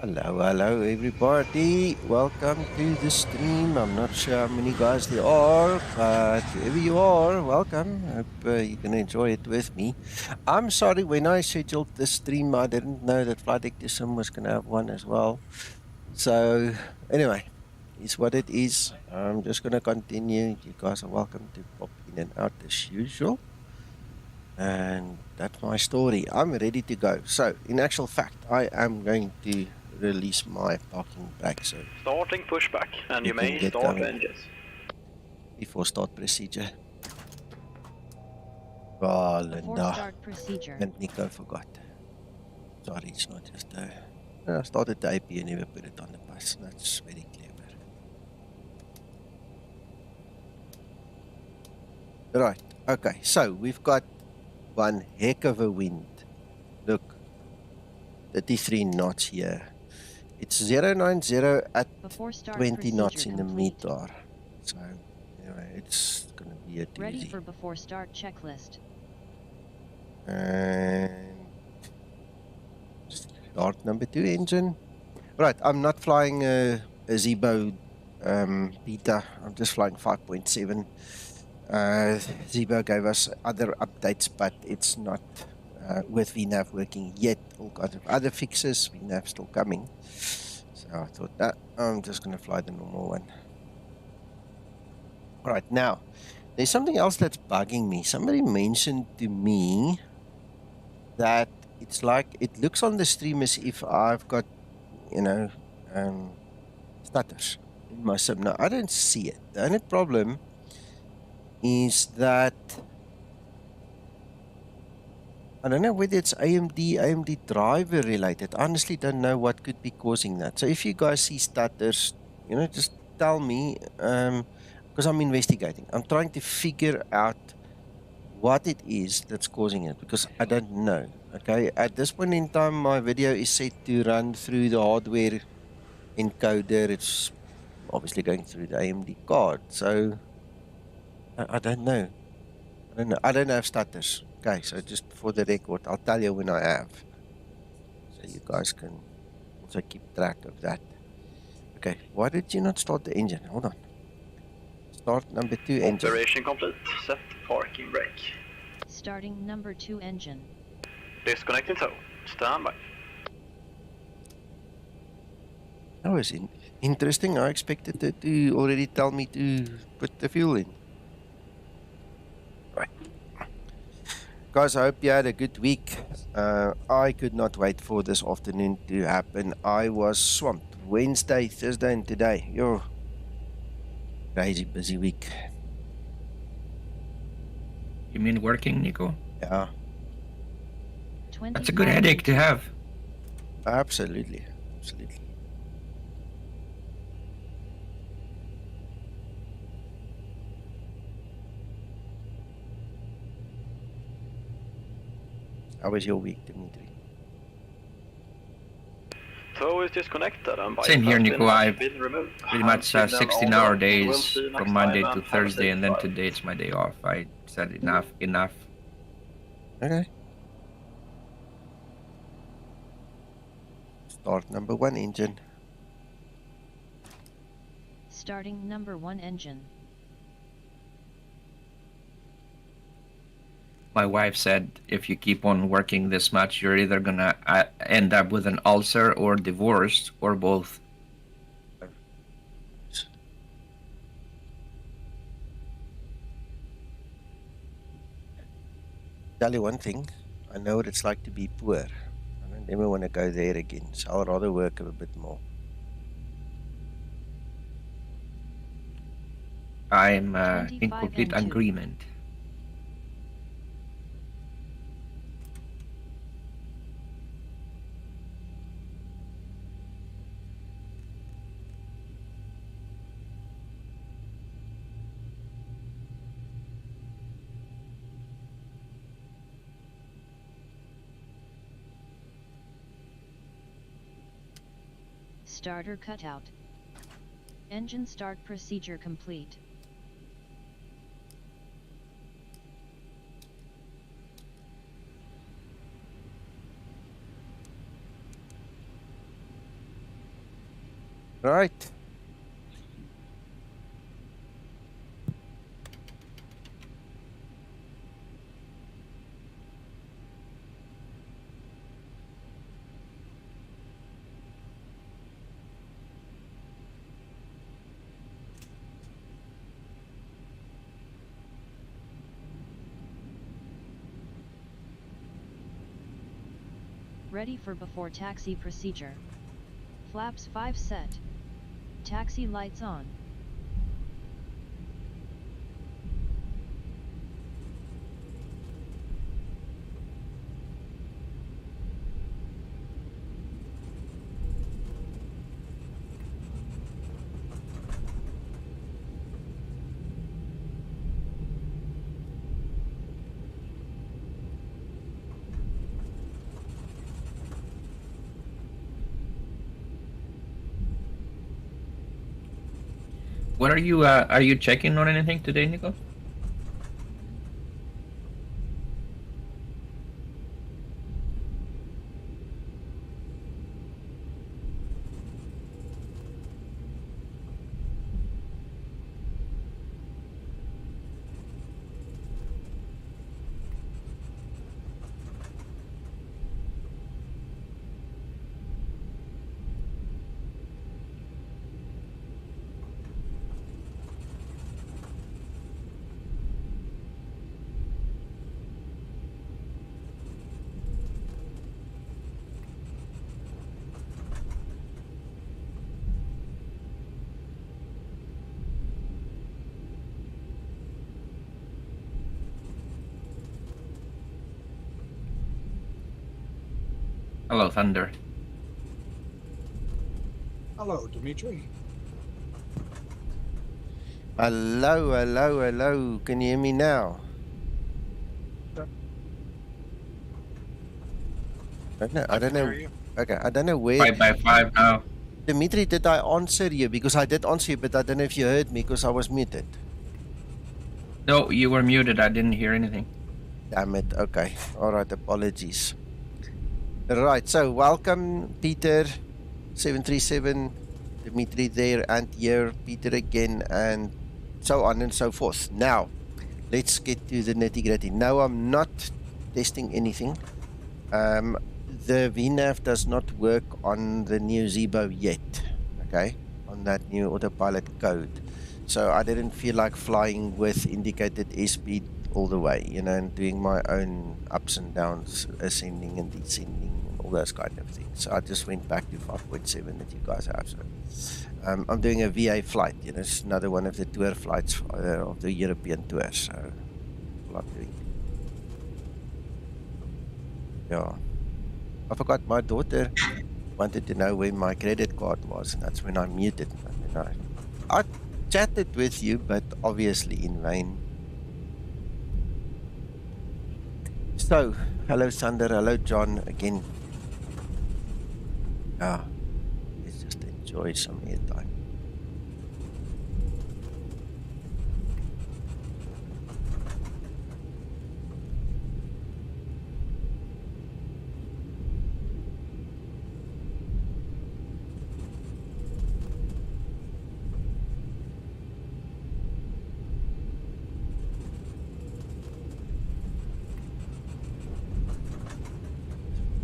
Hello, everybody. Welcome to the stream. I'm not sure how many guys there are, but whoever you are, welcome. I hope you can enjoy it with me. I'm sorry, when I scheduled the stream, I didn't know that Flight Deck Sim was going to have one as well. So, anyway, it's what it is. I'm just going to continue. You guys are welcome to pop in and out as usual. And that's my story. I'm ready to go. So, in actual fact, I am going to release my parking brake. So, starting pushback, and you may start engines. Before start procedure. Oh, Linda. Start procedure. And Nico forgot. Sorry, it's not just I started the IP and never put it on the bus. That's very clever. Right. Okay. So, we've got one heck of a wind. Look. 33 knots here. It's 090 at 20 knots in the meter. So, anyway, it's going to be a doozy. Ready for before start checklist. And start number 2 engine. Right, I'm not flying a Zibo beta. I'm just flying 5.7. Zibo gave us other updates, but it's not with VNAV working yet. All kinds of other fixes. VNAV still coming. So I thought that I'm just going to fly the normal one. All right, now there's something else that's bugging me. Somebody mentioned to me that it's like it looks on the stream as if I've got, stutters in my sim. Now I don't see it. The only problem is that I don't know whether it's AMD driver related. I honestly don't know what could be causing that. So if you guys see stutters, just tell me, because I'm investigating. I'm trying to figure out what it is that's causing it, because I don't know. Okay, at this point in time, my video is set to run through the hardware encoder. It's obviously going through the AMD card. So I don't know. I don't have stutters. Okay, so just for the record, I'll tell you when I have. So you guys can also keep track of that. Okay, why did you not start the engine? Hold on. Start number 2 engine. Operation complete. Set parking brake. Starting number 2 engine. Disconnecting tow. Stand by. That was interesting. I expected it to already tell me to put the fuel in. Right. Guys, I hope you had a good week. I could not wait for this afternoon to happen. I was swamped. Wednesday, Thursday, and today. Crazy busy week. You mean working, Nico? Yeah. That's a good headache to have. Absolutely. Absolutely. How was your week, Dimitri? Tow is disconnected and Same here, Nico. I've removed. pretty much 16-hour days from Monday to Thursday, and then today it's my day off. I said enough. Okay. Start number 1 engine. Starting number 1 engine. My wife said if you keep on working this much, you're either gonna end up with an ulcer or divorced or both. Tell you one thing, I know what it's like to be poor. I don't ever want to go there again, so I'll rather work a bit more. I'm in complete agreement. Starter cutout. Engine start procedure complete. Right. Ready for before taxi procedure. Flaps 5 set. Taxi lights on. What are you checking on anything today, Nico? Hello, Thunder. Hello, Dimitri. Hello, hello, hello. Can you hear me now? I don't know. Hear you. Okay, I don't know where. 5x5 now. Dimitri, did I answer you? Because I did answer you, but I don't know if you heard me because I was muted. No, you were muted. I didn't hear anything. Damn it. Okay. All right. Apologies. Right. So welcome, Peter, 737, Dimitri there and here, Peter again, and so on and so forth. Now, let's get to the nitty-gritty. No, I'm not testing anything. The VNAV does not work on the new Zibo yet, okay, on that new autopilot code. So I didn't feel like flying with indicated airspeed all the way, you know, and doing my own ups and downs, ascending and descending, and all those kind of things. So I just went back to 5.7 that you guys have. So I'm doing a VA flight, you know, it's another one of the tour flights of the European tour. So what I'm doing. Yeah. I forgot my daughter wanted to know where my credit card was, and that's when I muted. And then I chatted with you, but obviously in vain. So, hello Sander, hello John again. Let's just enjoy some airtime.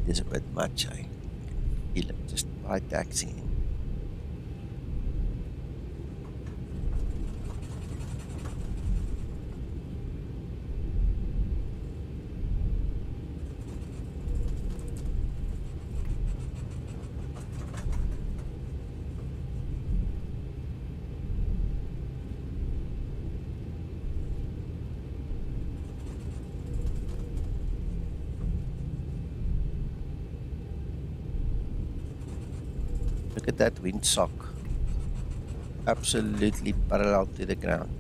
It's a bit much, I feel it just by taxiing. Look at that windsock. Absolutely parallel to the ground.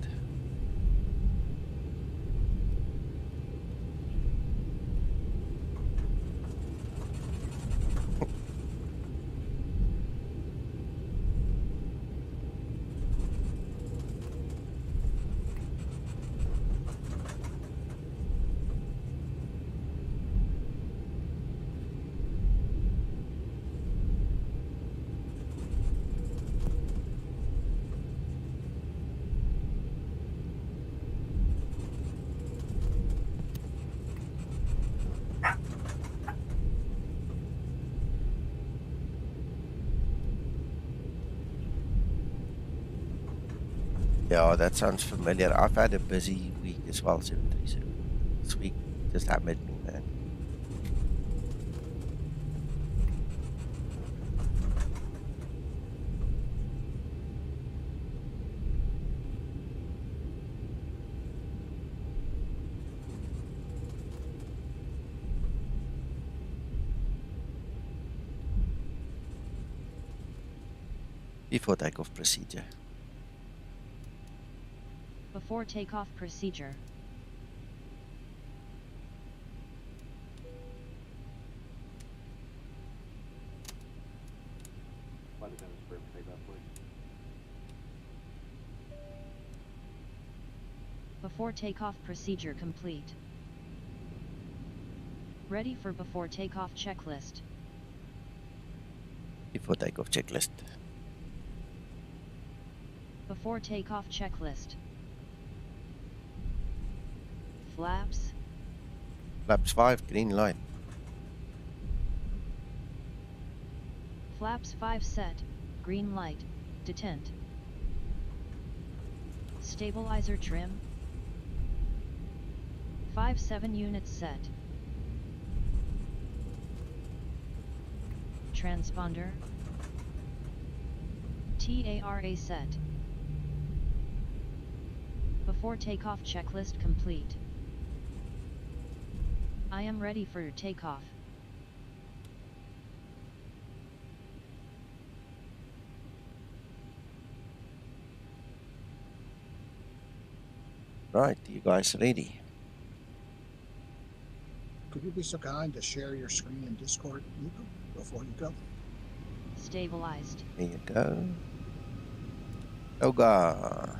Yeah, that sounds familiar. I've had a busy week as well, 737. This week just hammered me, man. Before takeoff procedure. Before takeoff procedure. Before takeoff procedure complete. Ready for before takeoff checklist. Before takeoff checklist. Before takeoff checklist. Flaps. Flaps 5, green light. Flaps 5 set, green light, detent. Stabilizer trim. 5-7 units set. Transponder. TARA set. Before takeoff checklist complete. I am ready for takeoff. Right, you guys ready? Could you be so kind to share your screen in Discord, Nico, before you go? Stabilized. There you go. Yoga.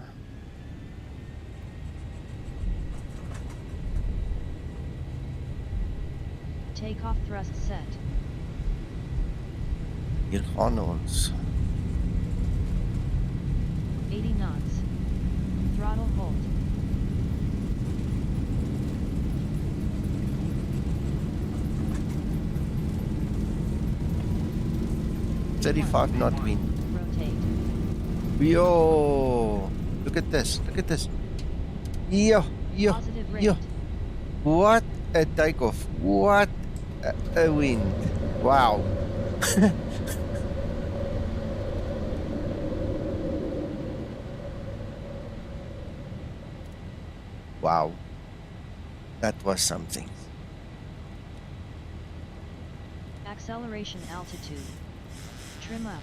Takeoff thrust set. Hier gaan ons. 80 knots. Throttle hold. $35 knot wind. Rotate. Yo, look at this. Look at this. Yeah. Positive rate. Yeah. What a takeoff. What a wind. Wow. Wow. That was something. Acceleration altitude. Trim up.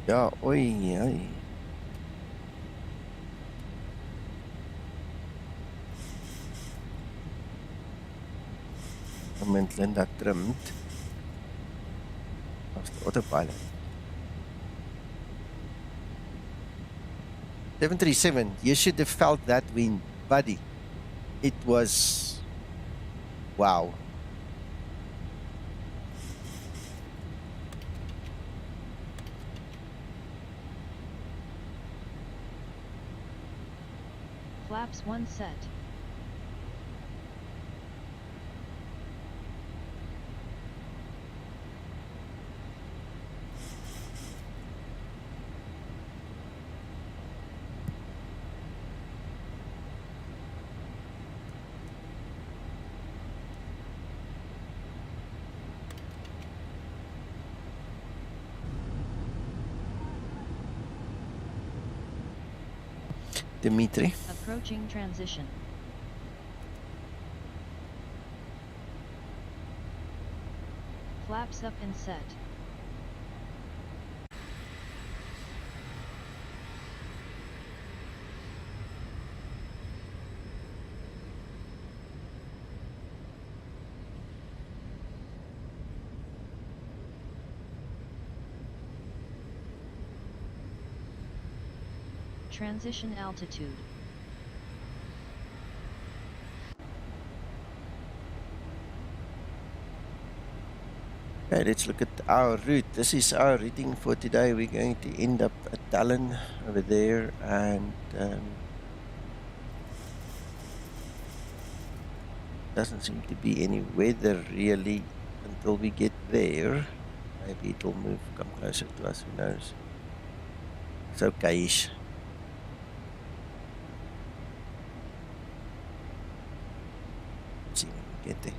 Ja, oei, oei. Moment Linda trimmed. That's the autopilot. 737, you should have felt that wind, buddy. It was... wow. Flaps 1 set. Dimitri. Approaching transition. Flaps up and set. Transition altitude. Okay, let's look at our route. This is our routing for today. We're going to end up at Tallinn over there, and Doesn't seem to be any weather really until we get there. Maybe it'll move, come closer to us, who knows. It's okay-ish. Let's see when we get there.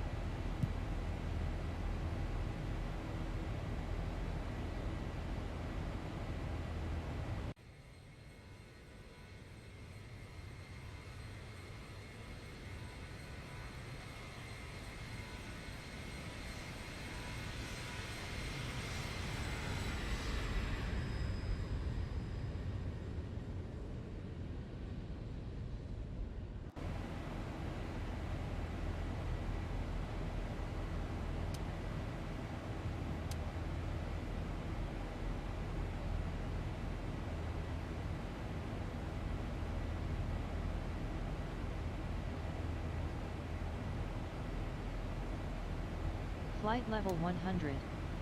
Flight level 100,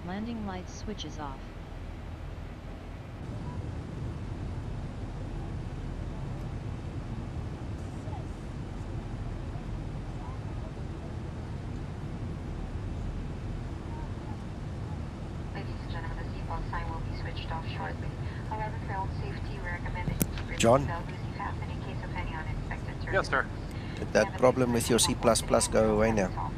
landing lights switches off. Ladies and gentlemen, the seatbelt sign will be switched off shortly. However, for all safety, we recommend that you keep your John? seatbelt loosely fastened in case of any unexpected turn. Yes, sir. Did that problem with your C++ go away now?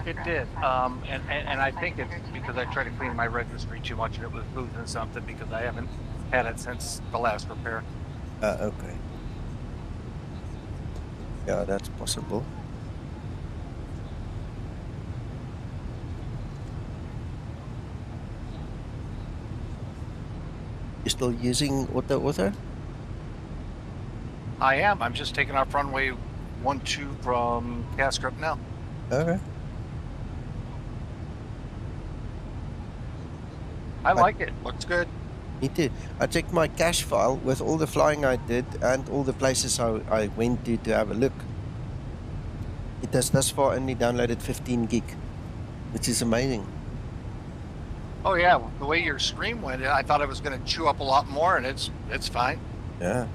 It did, and I think it's because I tried to clean my registry too much and it was losing something because I haven't had it since the last repair. Okay. Yeah, that's possible. You still using auto? I am. I'm just taking off runway 12 from Cascrup now. Okay. I like it. Looks good. Me too. I checked my cache file with all the flying I did and all the places I went to have a look. It has thus far only downloaded 15 gig, which is amazing. Oh yeah, the way your stream went, I thought it was going to chew up a lot more, and it's fine. Yeah.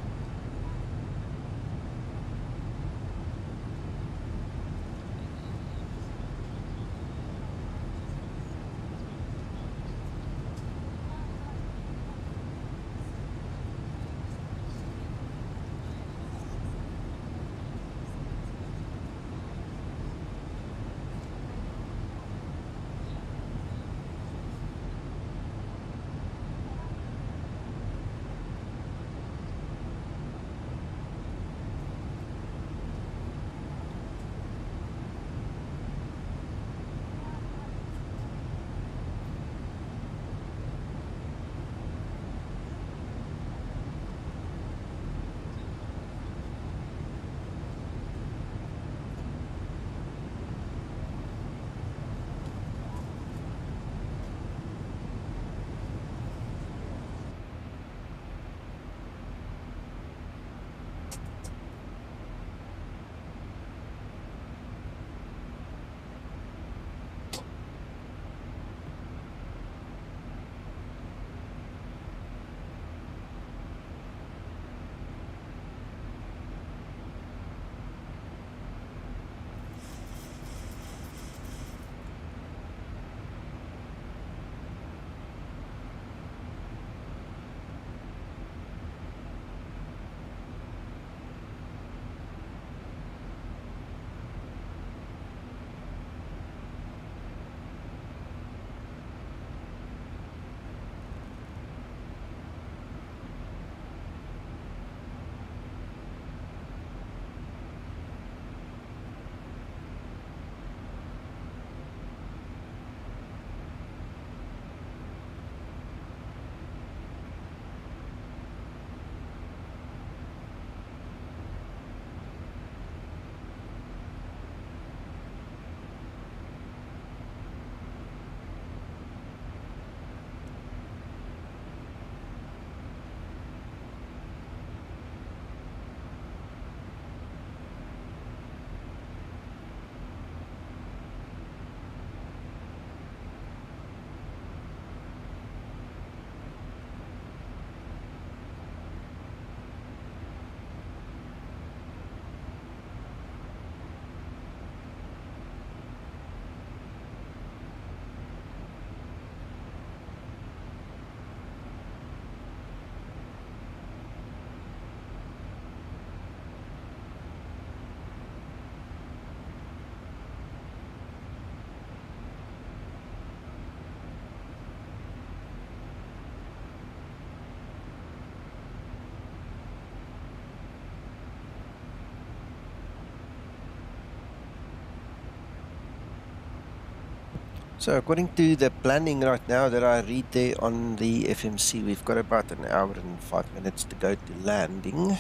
So according to the planning right now that I read there on the FMC, we've got about an hour and 5 minutes to go to landing,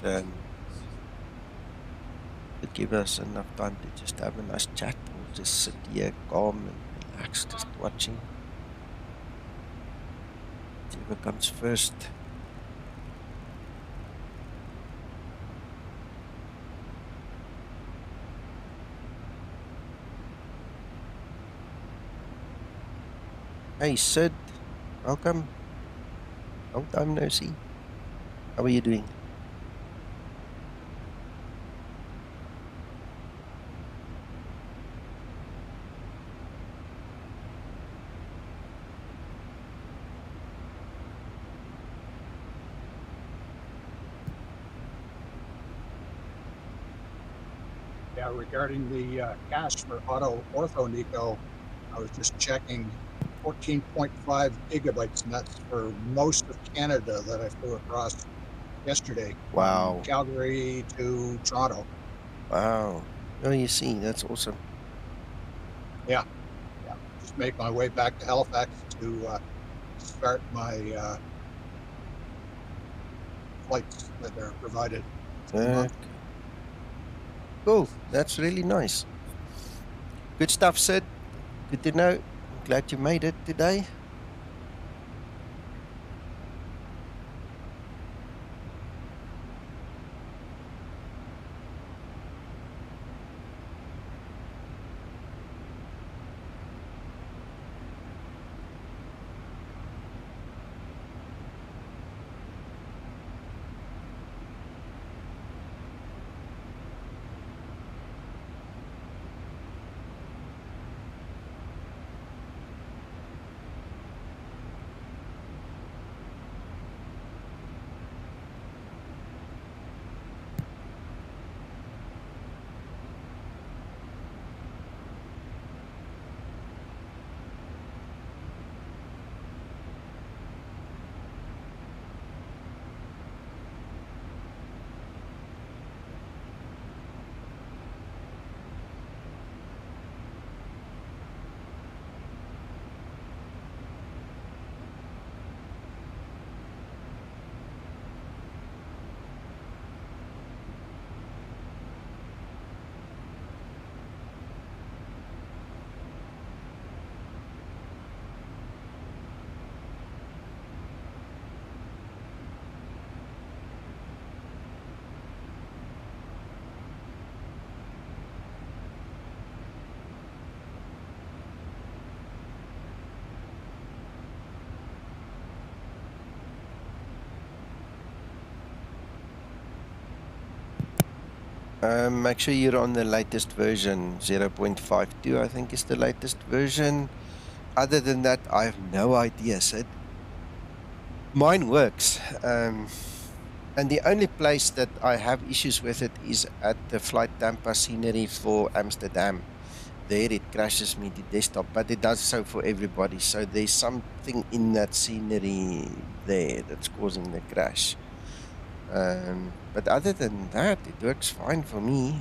and to give us enough time to just have a nice chat. We'll just sit here calm and relax, just watching. Whichever comes first. Hey Sid, welcome. Long time no see. How are you doing? Yeah, regarding the cache for auto ortho Nico, I was just checking 14.5 gigabytes, and that's for most of Canada that I flew across yesterday. Wow. From Calgary to Toronto. Wow. Oh, you see, that's awesome. Yeah. Just make my way back to Halifax to start my flights that are provided for the month. Cool. That's really nice. Good stuff, Sid. Good to know. I'm glad you made it today. Make sure you're on the latest version, 0.52, I think is the latest version. Other than that, I have no idea, Sid. Mine works. And the only place that I have issues with it is at the Flight Tampa scenery for Amsterdam. There it crashes me to desktop, but it does so for everybody. So there's something in that scenery there that's causing the crash. But other than that, it works fine for me.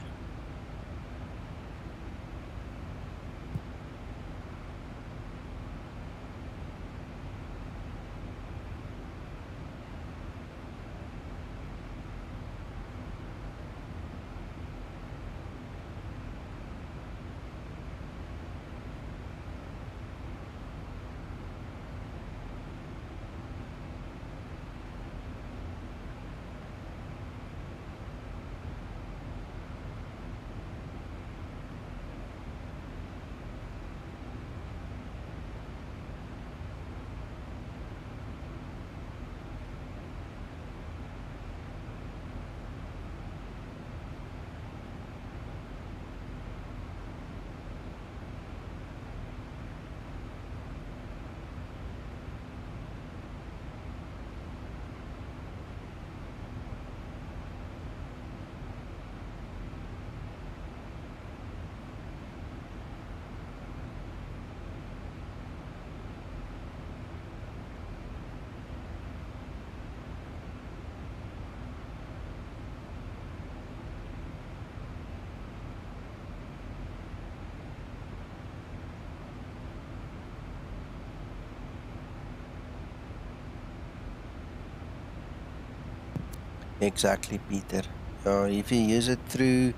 Exactly, Peter. If you use it through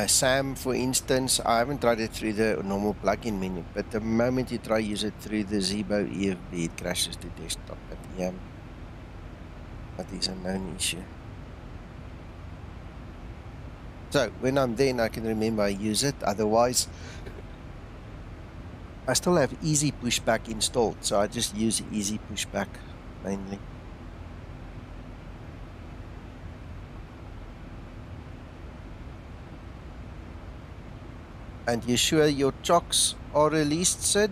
SAM, for instance, I haven't tried it through the normal plugin menu, but the moment you try use it through the Zibo EFB, it crashes to desktop. But yeah, that is a known issue. So when I'm there, I can remember I use it. Otherwise, I still have Easy Pushback installed, so I just use Easy Pushback mainly. And you sure your chocks are released, Sid?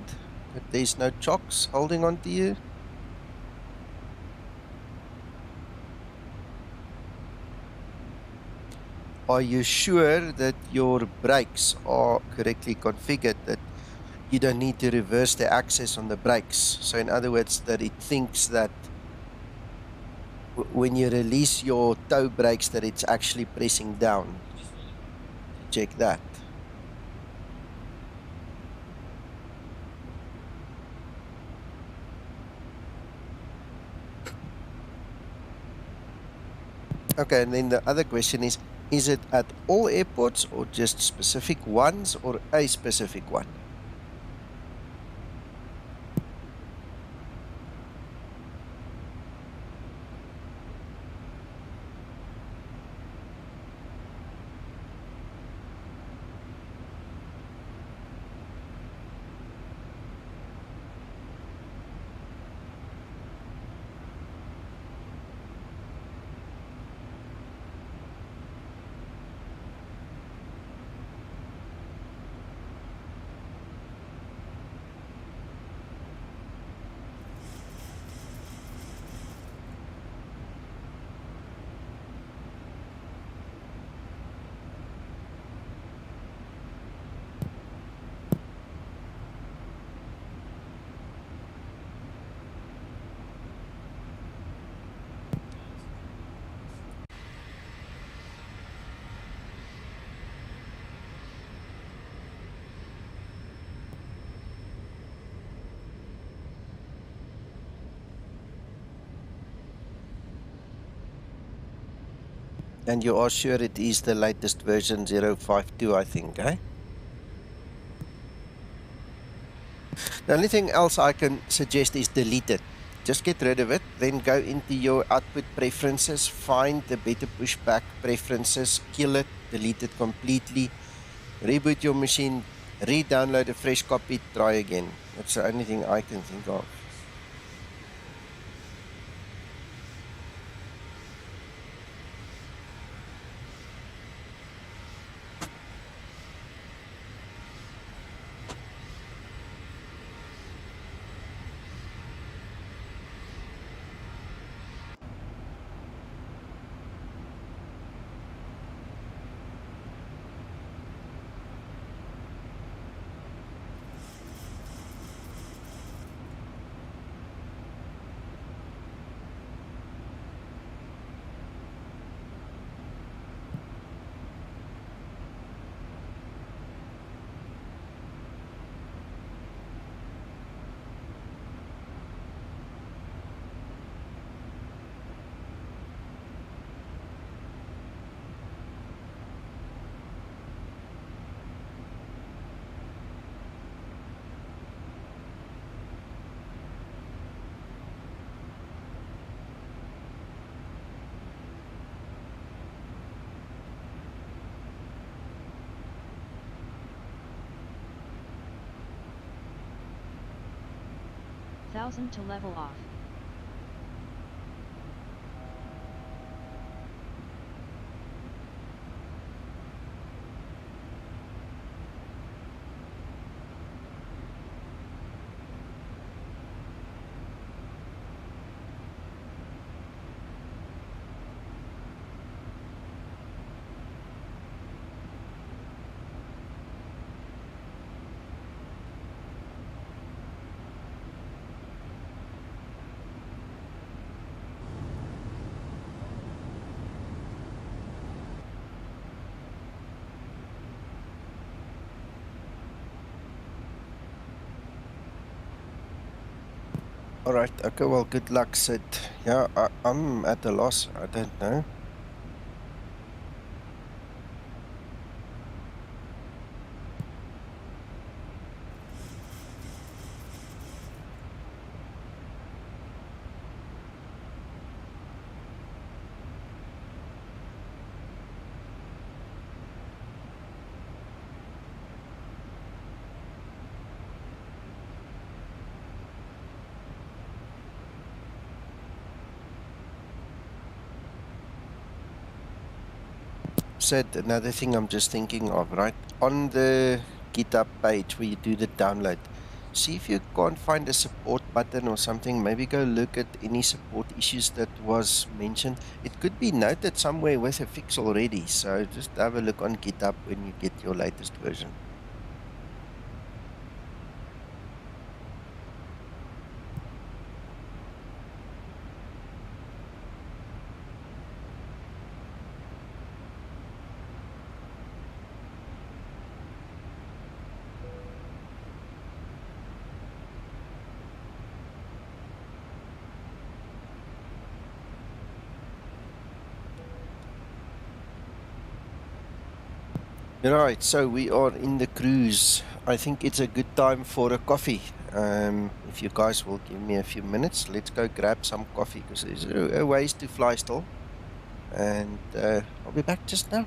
That there's no chocks holding on to you? Are you sure that your brakes are correctly configured, that you don't need to reverse the axis on the brakes? So in other words, that it thinks that when you release your toe brakes, that it's actually pressing down. To check that. Okay, and then the other question is it at all airports or just specific ones or a specific one? And you are sure it is the latest version 052, I think, eh? The only thing else I can suggest is delete it. Just get rid of it, then go into your output preferences, find the better pushback preferences, kill it, delete it completely, reboot your machine, re-download a fresh copy, try again. That's the only thing I can think of. Thousand to level off. All right. Okay. Well, good luck, Sid. Yeah, I'm at a loss. I don't know. Sid, another thing I'm just thinking of, right? On the GitHub page where you do the download, see if you can't find a support button or something. Maybe go look at any support issues that was mentioned. It could be noted somewhere with a fix already. So just have a look on GitHub when you get your latest version. Right, so we are in the cruise. I think it's a good time for a coffee. If you guys will give me a few minutes, let's go grab some coffee because there's a ways to fly still. And I'll be back just now.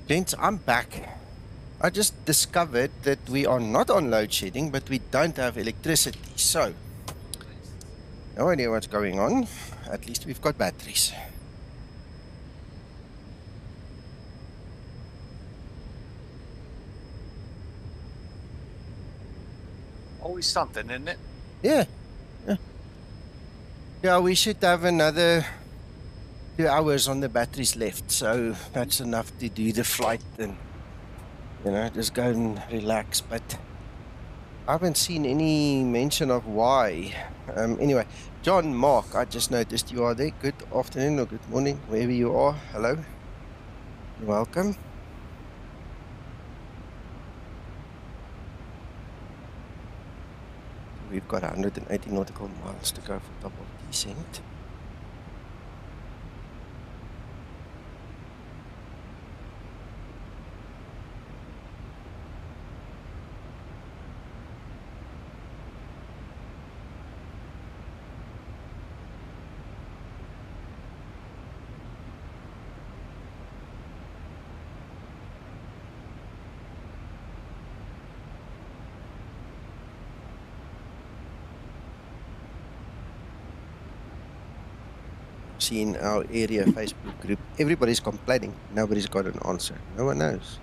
Gents, I'm back. I just discovered that we are not on load shedding, but we don't have electricity. So, no idea what's going on. At least we've got batteries. Always something, isn't it? Yeah. Yeah, we should have another 2 hours on the batteries left. So that's enough to do the flight and, just go and relax. But I haven't seen any mention of why. Anyway, John, Mark, I just noticed you are there. Good afternoon or good morning, wherever you are. Hello. You're welcome. We've got 180 nautical miles to go for top of descent. See in our area Facebook group, everybody's complaining. Nobody's got an answer. No one knows.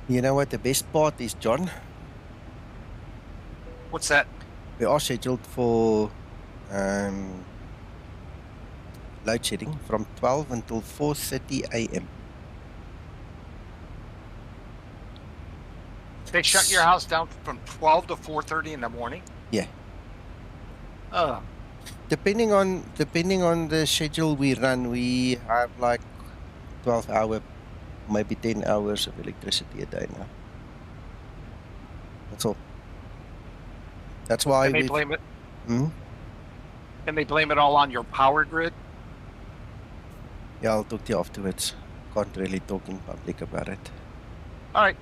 You know what the best part is, John? What's that? We are scheduled for load shedding from 12 until 4:30 a.m. They shut your house down from 12 to 4:30 in the morning? Yeah. Oh. Depending on the schedule we run, we have like 12-hour, maybe 10 hours of electricity a day now. That's all. That's why And they blame it. Hmm? And they blame it all on your power grid? Yeah, I'll talk to you afterwards. Can't really talk in public about it. All right.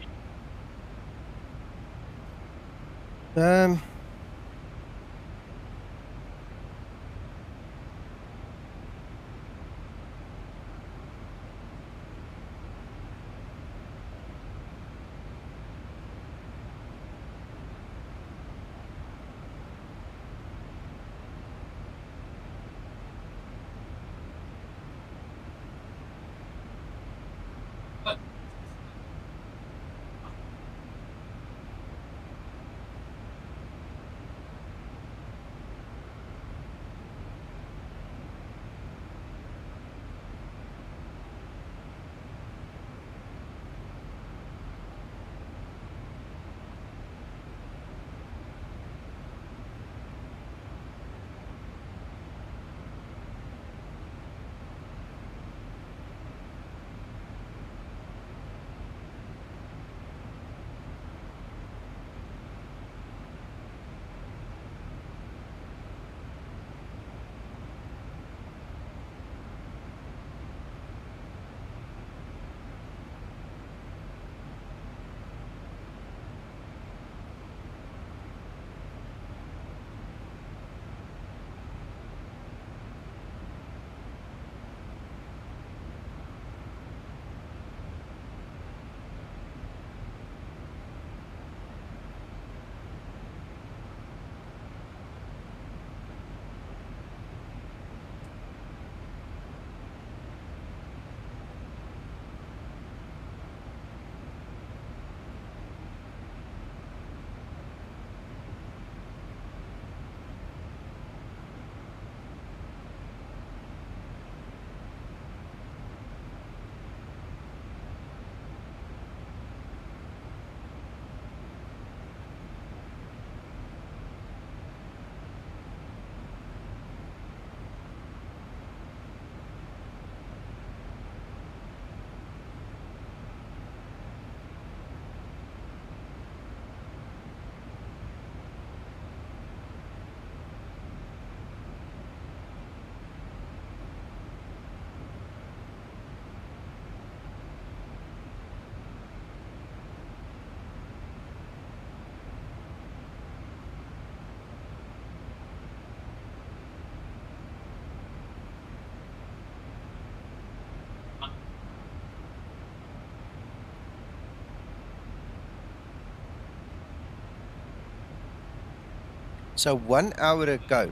So 1 hour ago,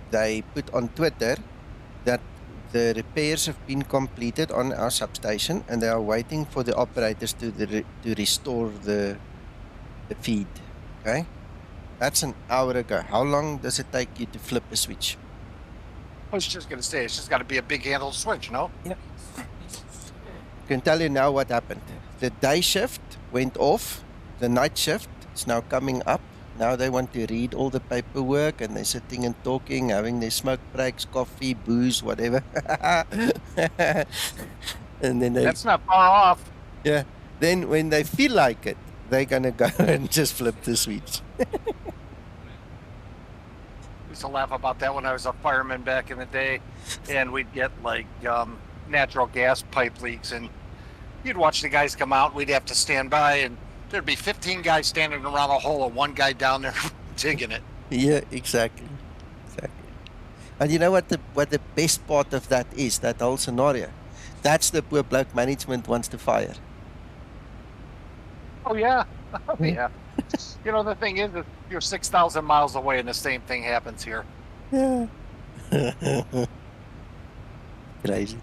they put on Twitter that the repairs have been completed on our substation and they are waiting for the operators to restore the feed. Okay? That's an hour ago. How long does it take you to flip a switch? I was just going to say, it's just got to be a big handle switch, no? Yeah. I can tell you now what happened. The day shift went off. The night shift is now coming up. Now they want to read all the paperwork and they're sitting and talking, having their smoke breaks, coffee, booze, whatever. And then That's not far off. Yeah. Then when they feel like it, they're going to go and just flip the switch. I used to laugh about that when I was a fireman back in the day, and we'd get like natural gas pipe leaks, and you'd watch the guys come out. We'd have to stand by, and there'd be 15 guys standing around a hole and one guy down there digging it. Yeah, exactly. And you know what the best part of that is, that whole scenario? That's the poor bloke management wants to fire. Oh, yeah. Oh, yeah. You know, the thing is, you're 6,000 miles away and the same thing happens here. Yeah. Crazy.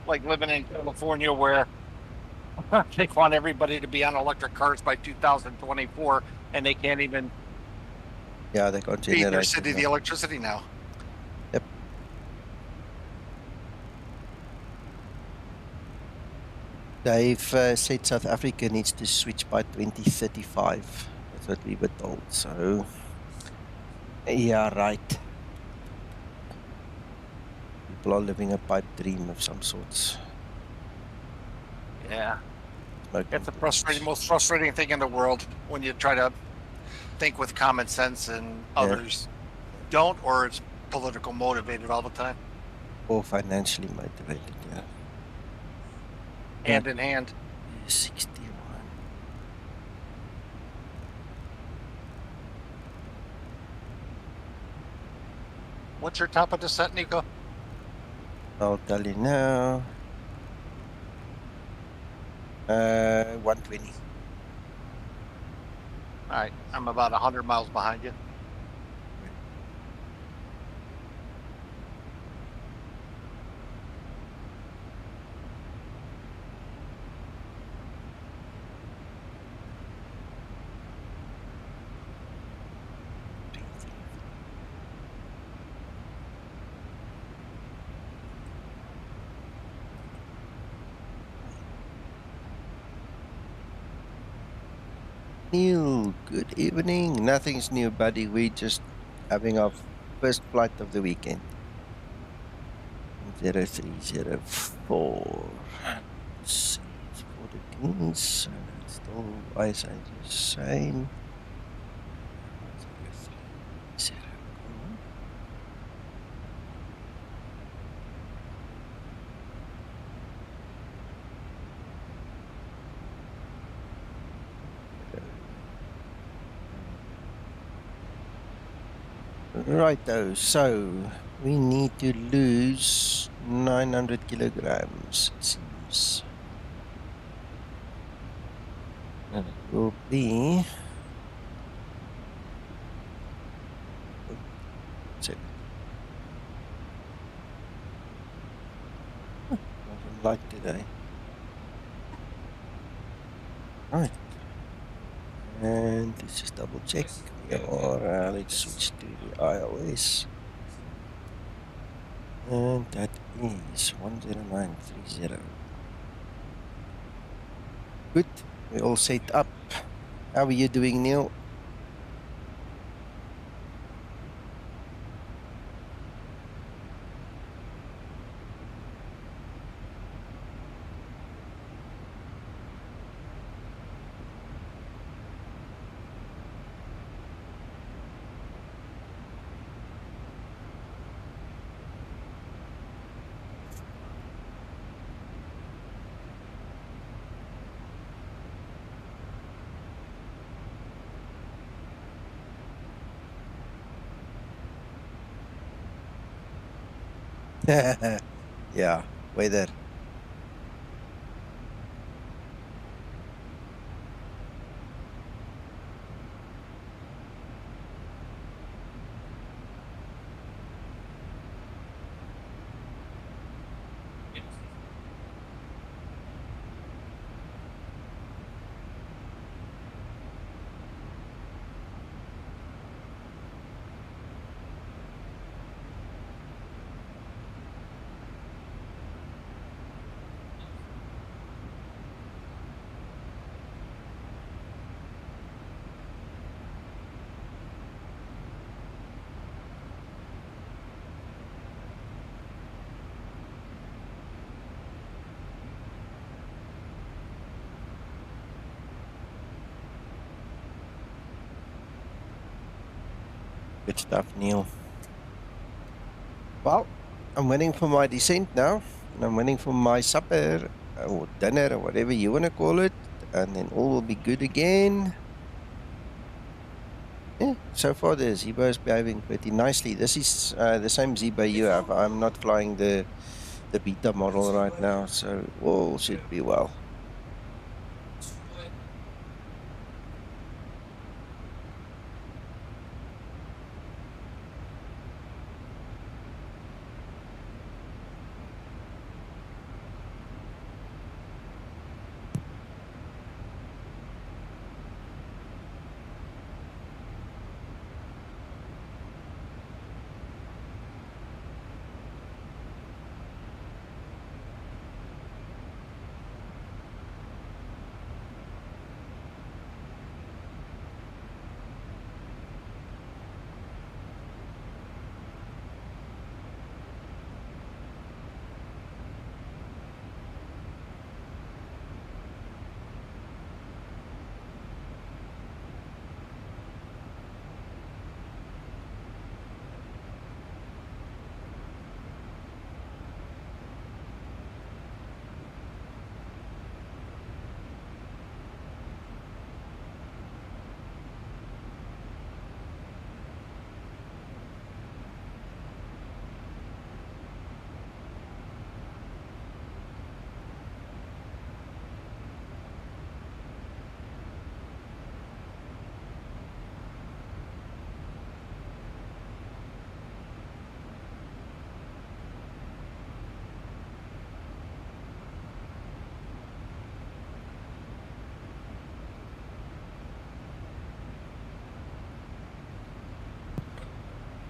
Like living in California where they want everybody to be on electric cars by 2024 and they can't even Yeah, they can't feed their generate city the electricity now. Yep. They've said South Africa needs to switch by 2035. That's what we were told. So, yeah, right. People are living a pipe dream of some sorts. Yeah. Like It's the most frustrating thing in the world when you try to think with common sense and others don't, or it's political motivated all the time. Or financially motivated, yeah. Hand in hand. 61. What's your top of descent, Nico? I'll tell you now. 120. All right, I'm about 100 miles behind you. Neil, good evening. Nothing's new, buddy. We're just having our first flight of the weekend. 0304. Let's see, it's 4 degrees. So that's still ISI the same. 0330. Righto, so we need to lose 900 kilograms, it seems. And it will be 7. Nothing like today. Right. And let's just double check. Or let's switch to the iOS. And that is 10930. Good. We're all set up. How are you doing, Neil? Yeah, weather. Good stuff, Neil. Well, I'm waiting for my descent now, and I'm waiting for my supper, or dinner, or whatever you want to call it, and then all will be good again. Yeah, so far the Zibo is behaving pretty nicely. This is the same Zibo you have. I'm not flying the beta model right now, so all should be well.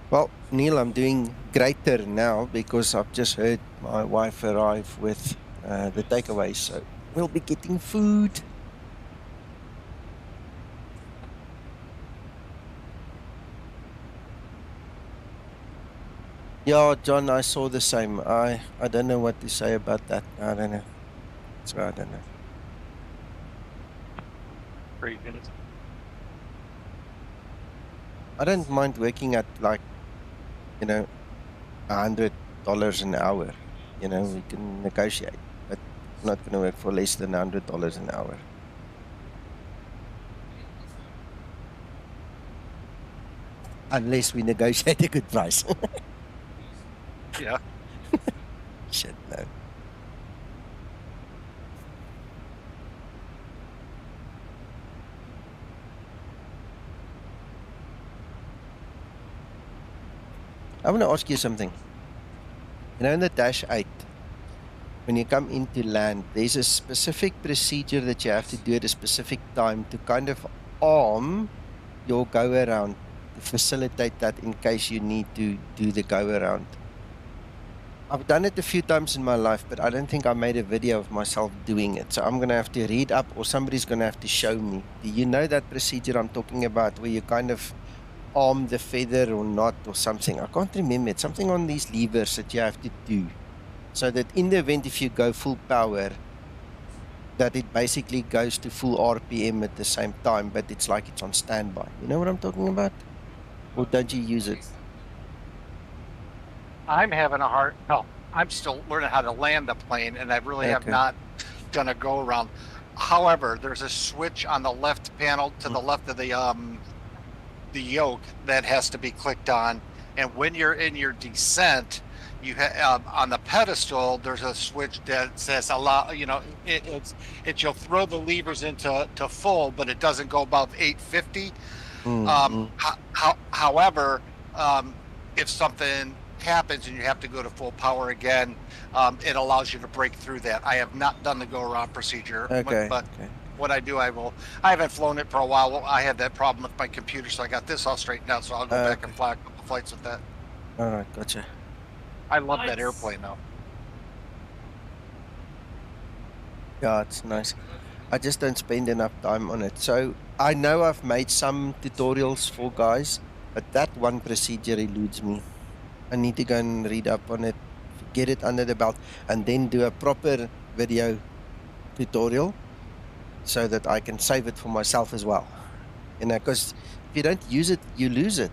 Well, Neil, I'm doing greater now because I've just heard my wife arrive with the takeaway, so we'll be getting food. Yeah, John, I saw the same. I don't know what to say about that. I don't know. So I don't know. Great minutes. I don't mind working at like, you know, $100 an hour. You know, we can negotiate, but I'm not going to work for less than $100 an hour. Unless we negotiate a good price. Yeah. Shit, no. I want to ask you something. You know, in the Dash 8, when you come into land, there's a specific procedure that you have to do at a specific time to kind of arm your go-around, to facilitate that in case you need to do the go-around. I've done it a few times in my life, but I don't think I made a video of myself doing it. So I'm going to have to read up, or somebody's going to have to show me. Do you know that procedure I'm talking about, where you kind of arm the feather or not or something? I can't remember. It's something on these levers that you have to do, so that in the event if you go full power, that it basically goes to full RPM at the same time, but it's like it's on standby. You know what I'm talking about? Or don't you use it? I'm having a hard, no, I'm still learning how to land the plane, and I really have not done a go around. However, there's a switch on the left panel to the left of the yoke that has to be clicked on, and when you're in your descent, you have on the pedestal there's a switch that says allow, you know, it's you'll throw the levers into full, but it doesn't go above 850. However, if something happens and you have to go to full power again, it allows you to break through that. I have not done the go around procedure, but what I do, I haven't flown it for a while. I had that problem with my computer, so I got this all straightened out, so I'll go back and fly a couple flights with that. All right, gotcha. I love that airplane though. Yeah, it's nice. I just don't spend enough time on it. So I know I've made some tutorials for guys, but that one procedure eludes me. I need to go and read up on it, get it under the belt, and then do a proper video tutorial so that I can save it for myself as well. You know, because if you don't use it, you lose it.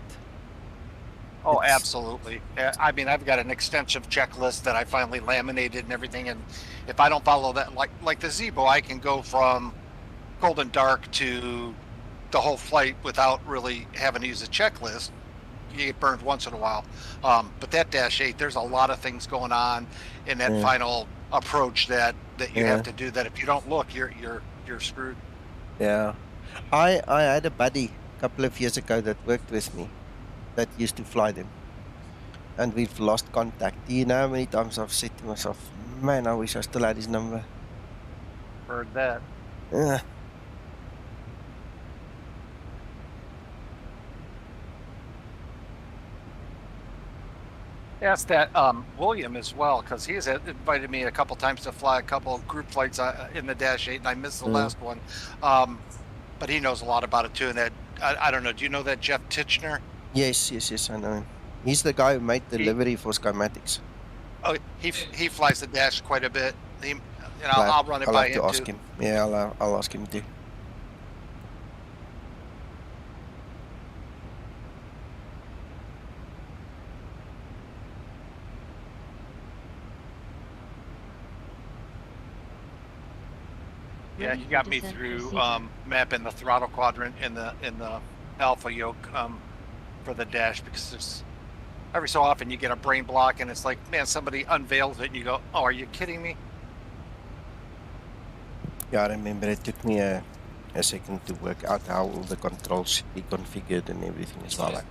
Oh, It's- absolutely. I mean, I've got an extensive checklist that I finally laminated and everything. And if I don't follow that, like the Zibo, I can go from cold and dark to the whole flight without really having to use a checklist. You get burned once in a while. But that Dash 8, there's a lot of things going on in that Yeah. final approach that you Yeah. have to do, that if you don't look, you're screwed. Yeah. I had a buddy a couple of years ago that worked with me that used to fly them. And we've lost contact. Do you know how many times I've said to myself, man, I wish I still had his number. Heard that. Yeah. Asked that William as well, because he's invited me a couple times to fly a couple of group flights in the Dash 8, and I missed the last one. But he knows a lot about it too. And that I don't know. Do you know that Jeff Titchener? Yes, I know him. He's the guy who made the livery for Skymatix. Oh, he flies the Dash quite a bit. I'll run it by him I'll have to ask too. him. Yeah, I'll ask him too. Yeah, he got me through mapping the throttle quadrant in the alpha yoke for the Dash, because there's every so often you get a brain block and it's like, man, somebody unveils it and you go, oh, are you kidding me? Yeah, I remember it took me a second to work out how all the controls should be configured and everything as well.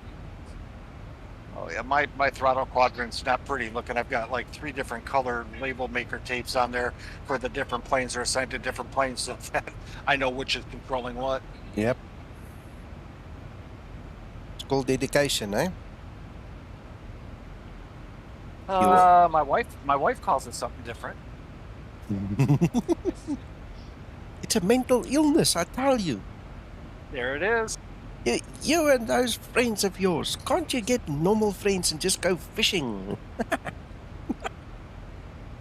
Oh yeah, my throttle quadrant's not pretty looking. I've got like 3 different color label maker tapes on there for the different planes. Are assigned to different planes, so that I know which is controlling what. Yep. It's called dedication, eh? My wife calls it something different. It's a mental illness, I tell you. There it is. You and those friends of yours, can't you get normal friends and just go fishing?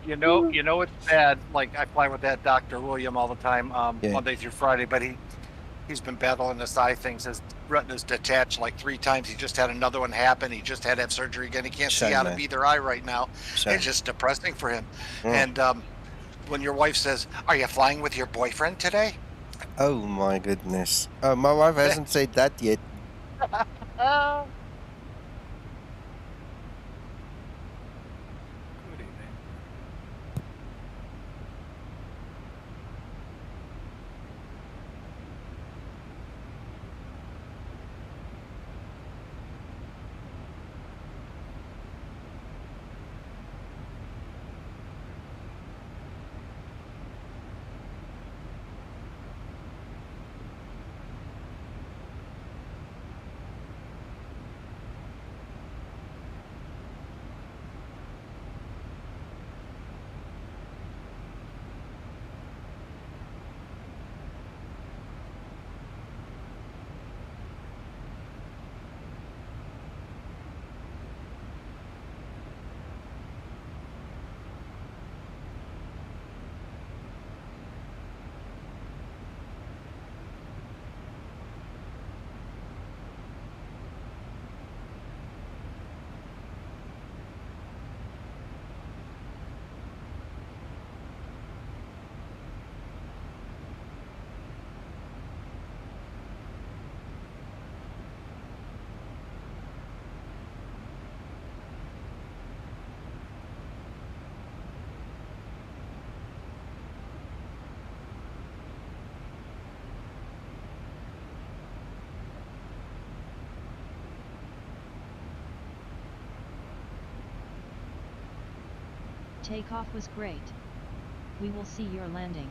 You know it's bad. Like, I fly with that Dr. William all the time, Monday through Friday, but he's been battling this eye thing. His retina's detached like 3 times. He just had another one happen. He just had to have surgery again. He can't see out of either eye right now. It's just depressing for him. And when your wife says, "Are you flying with your boyfriend today?" Oh my goodness. My wife hasn't said that yet. Takeoff was great. We will see your landing.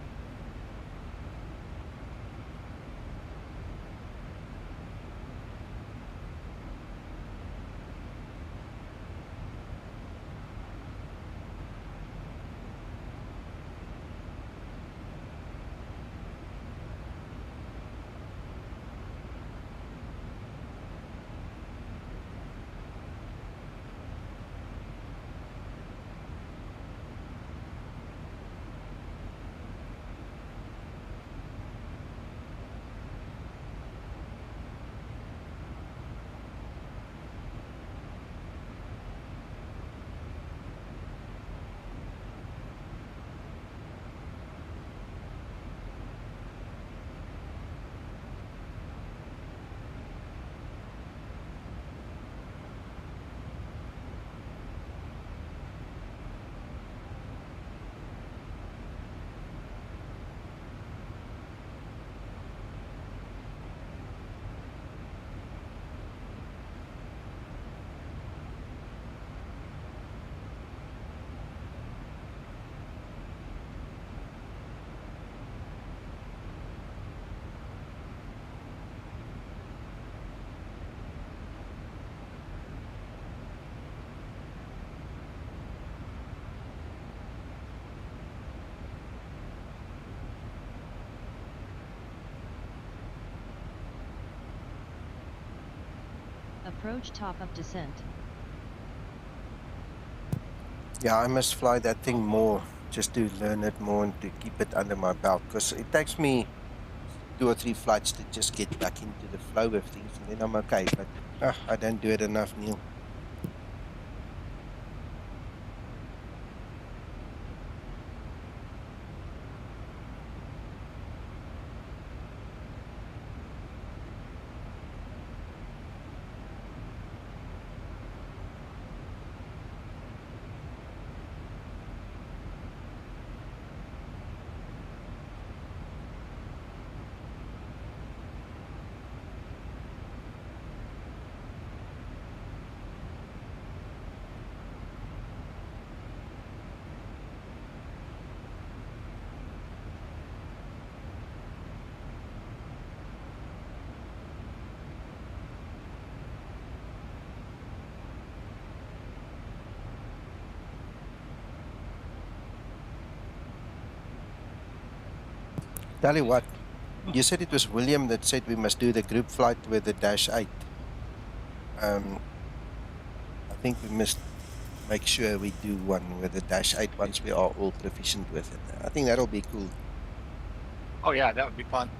Approach top of descent. Yeah, I must fly that thing more just to learn it more and to keep it under my belt, because it takes me 2 or 3 flights to just get back into the flow of things, and then I'm okay. But I don't do it enough, Neil. Tell you what, you said it was William that said we must do the group flight with the -8. I think we must make sure we do one with the -8 once we are all proficient with it. I think that'll be cool. Oh yeah, that would be fun.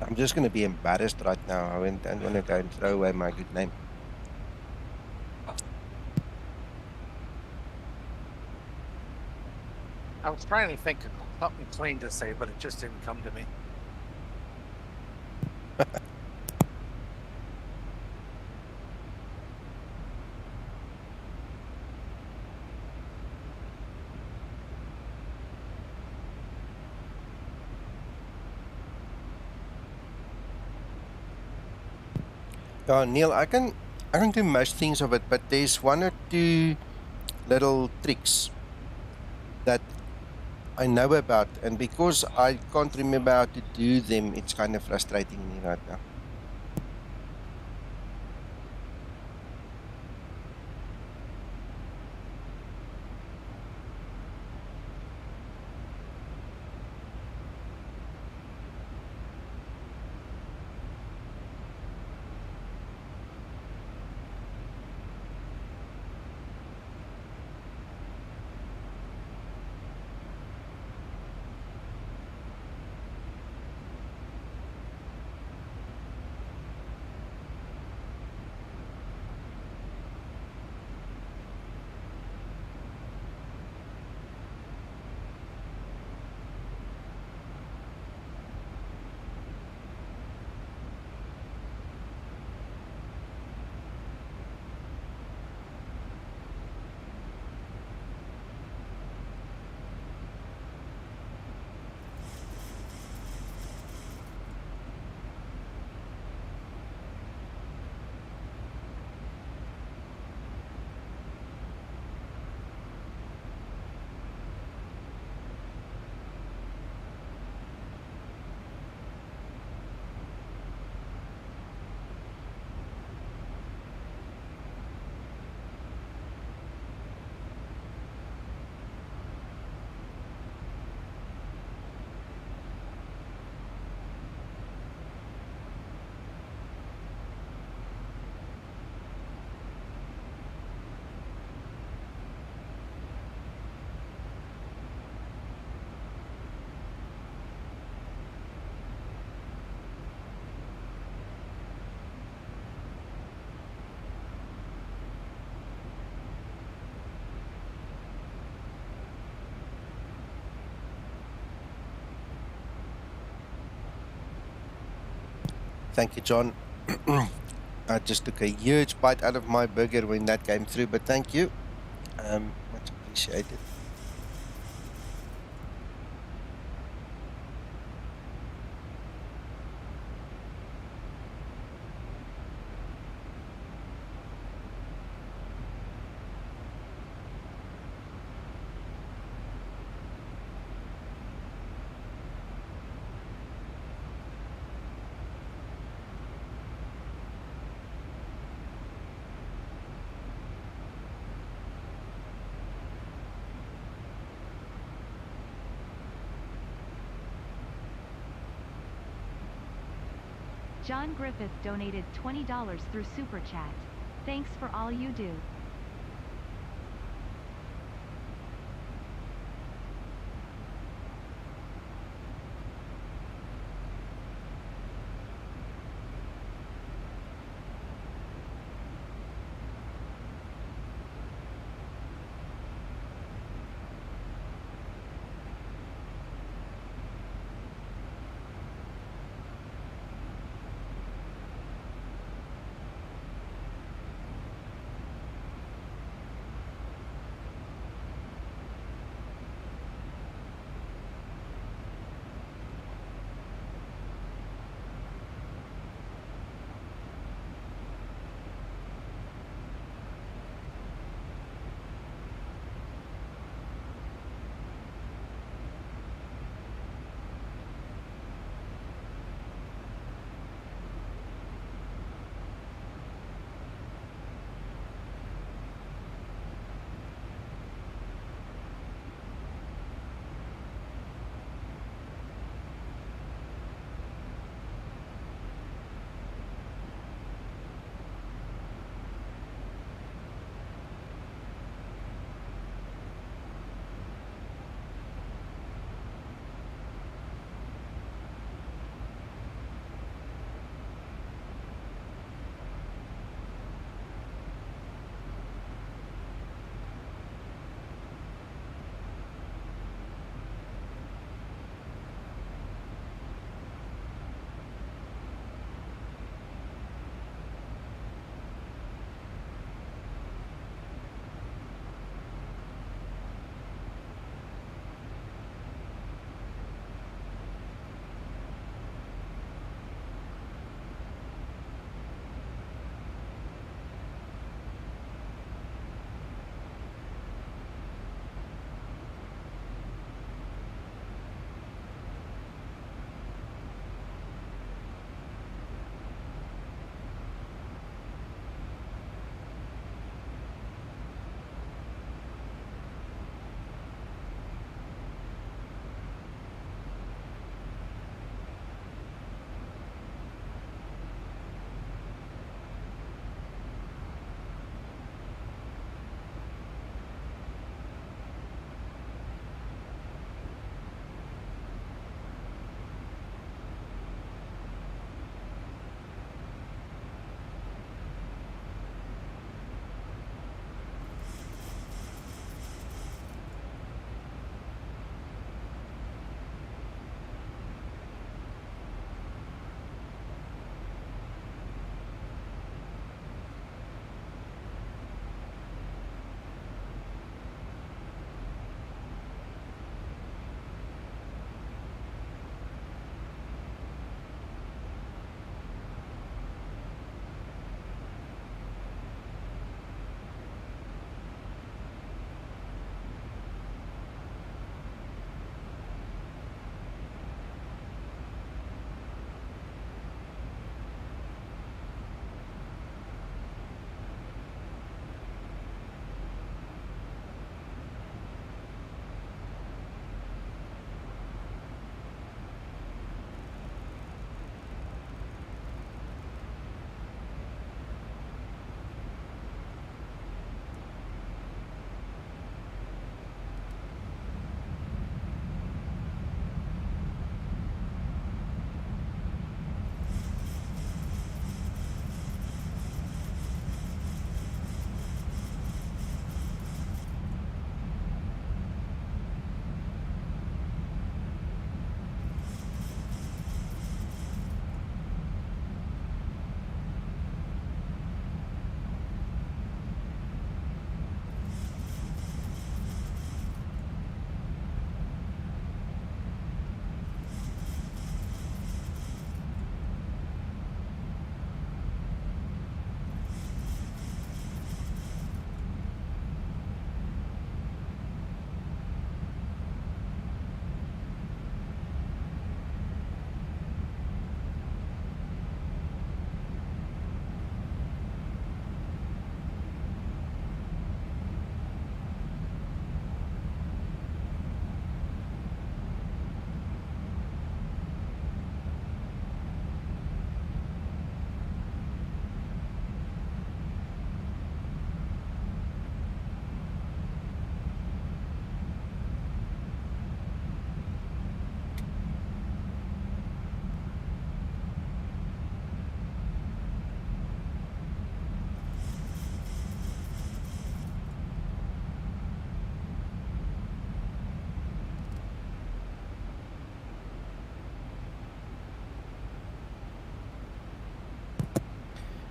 I'm just going to be embarrassed right now. I don't want to go and throw away my good name. I was trying to think of something clean to say, but it just didn't come to me. Neil, I can do most things of it, but there's 1 or 2 little tricks that I know about, and because I can't remember how to do them, it's kind of frustrating me right now. Thank you, John. I just took a huge bite out of my burger when that came through, but thank you. Much appreciated. John Griffith donated $20 through SuperChat. Thanks for all you do.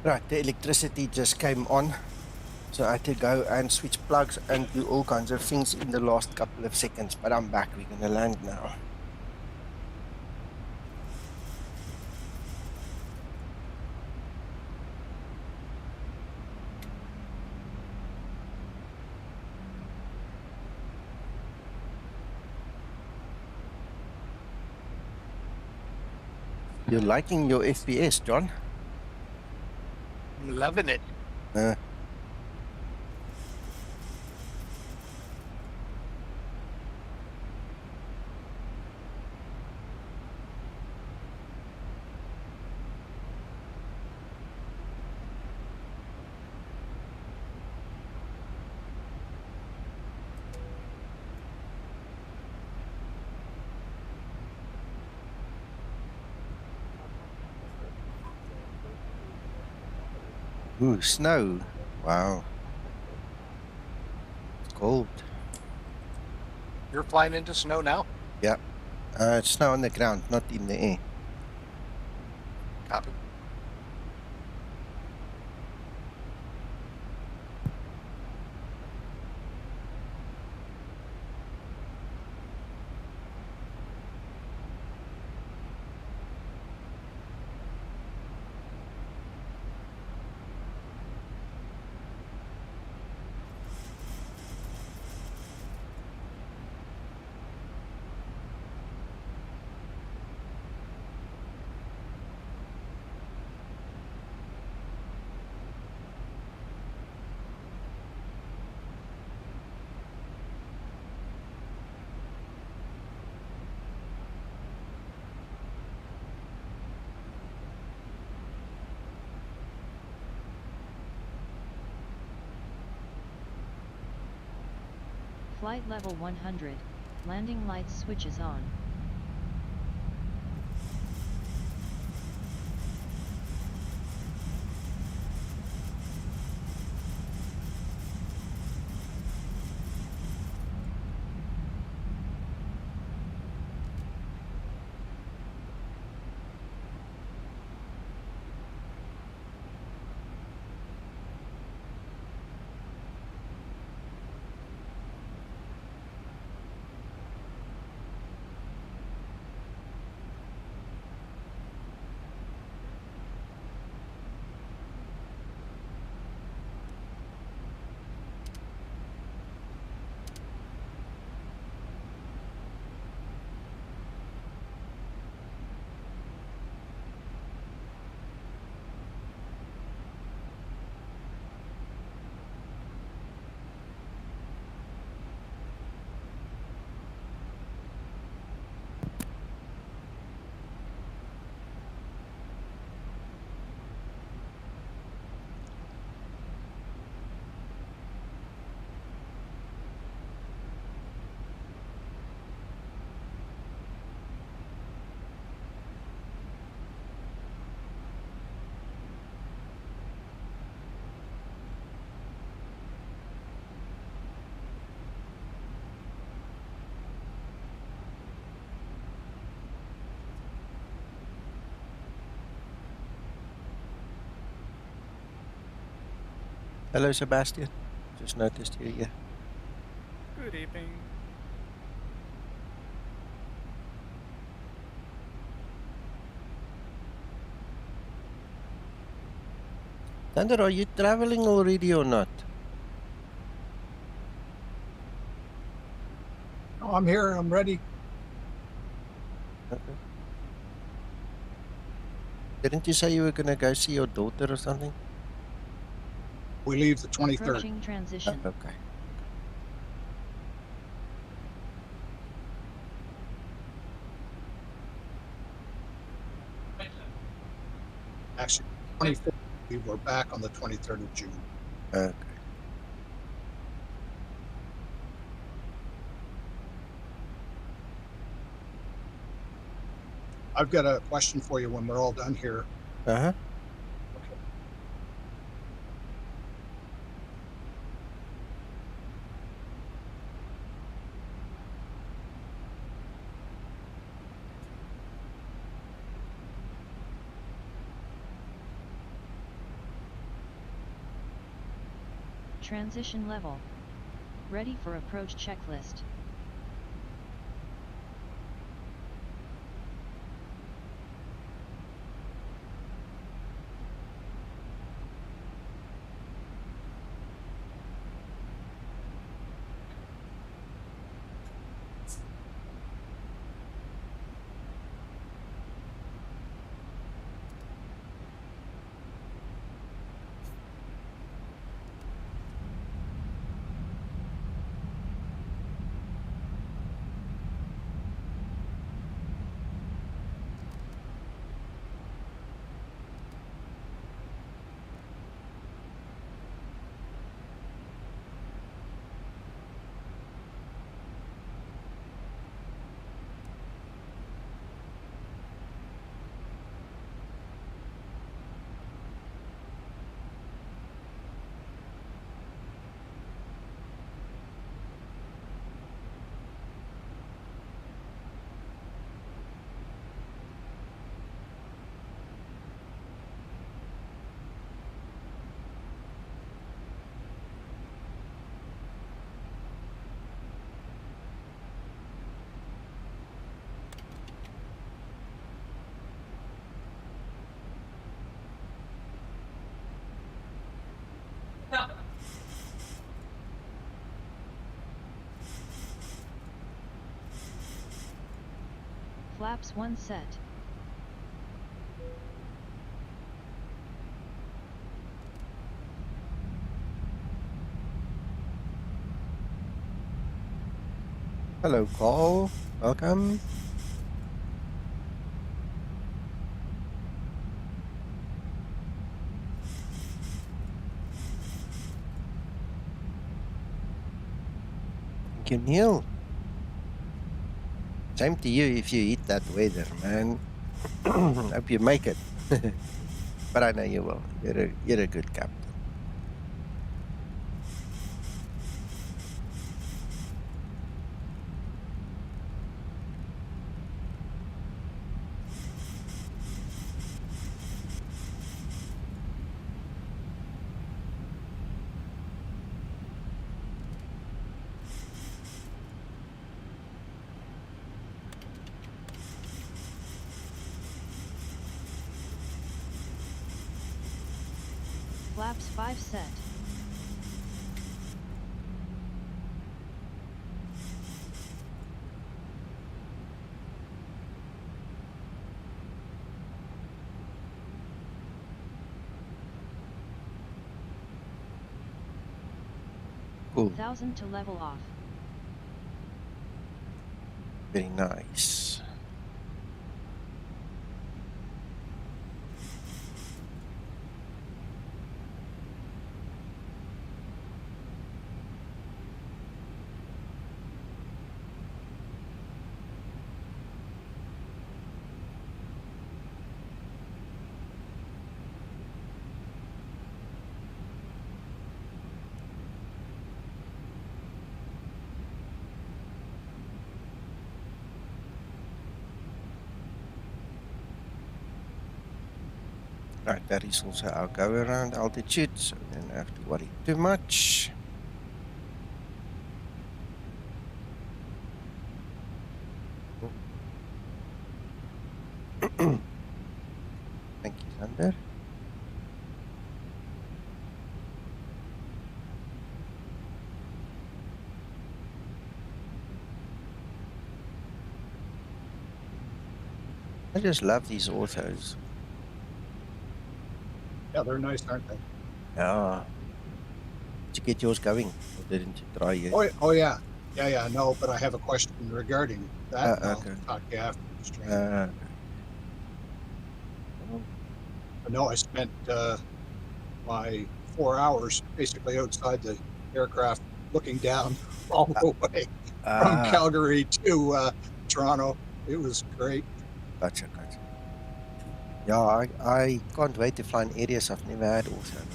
Right, the electricity just came on. So I had to go and switch plugs and do all kinds of things in the last couple of seconds. But I'm back. We're going to land now. You're liking your FPS, John? I'm loving it. Ooh, snow. Wow. It's cold. You're flying into snow now? Yeah. It's snow on the ground, not in the air. Copy. Flight level 100, landing lights switches on. Hello, Sebastian. Just noticed you here. Good evening. Thunder, are you traveling already or not? Oh, I'm here. I'm ready. Okay. Didn't you say you were going to go see your daughter or something? We leave the 23rd. Approaching transition. Okay. Actually, 24th. We were back on the 23rd of June. Okay. I've got a question for you when we're all done here. Uh-huh. Transition level. Ready for approach checklist. Flaps 1 set. Hello, Carl. Welcome. Thank you, Neil. Same to you if you eat that weather, man. Hope you make it. But I know you will. You're a good captain. Flaps 5 set. Cool. 1000 to level off. Very nice. Right, that is also our go around altitude, so we don't have to worry too much. Thank you, Sander. I just love these autos. Yeah, they're nice, aren't they? Yeah. Did you get yours going? Or didn't you try yet? Oh yeah. Yeah, no, but I have a question regarding that. And Okay. I'll talk to you after the stream. Okay. But no, I spent my 4 hours basically outside the aircraft looking down all the way from Calgary to Toronto. It was great. Gotcha. Yeah, I can't wait to fly in areas I've never had also, man.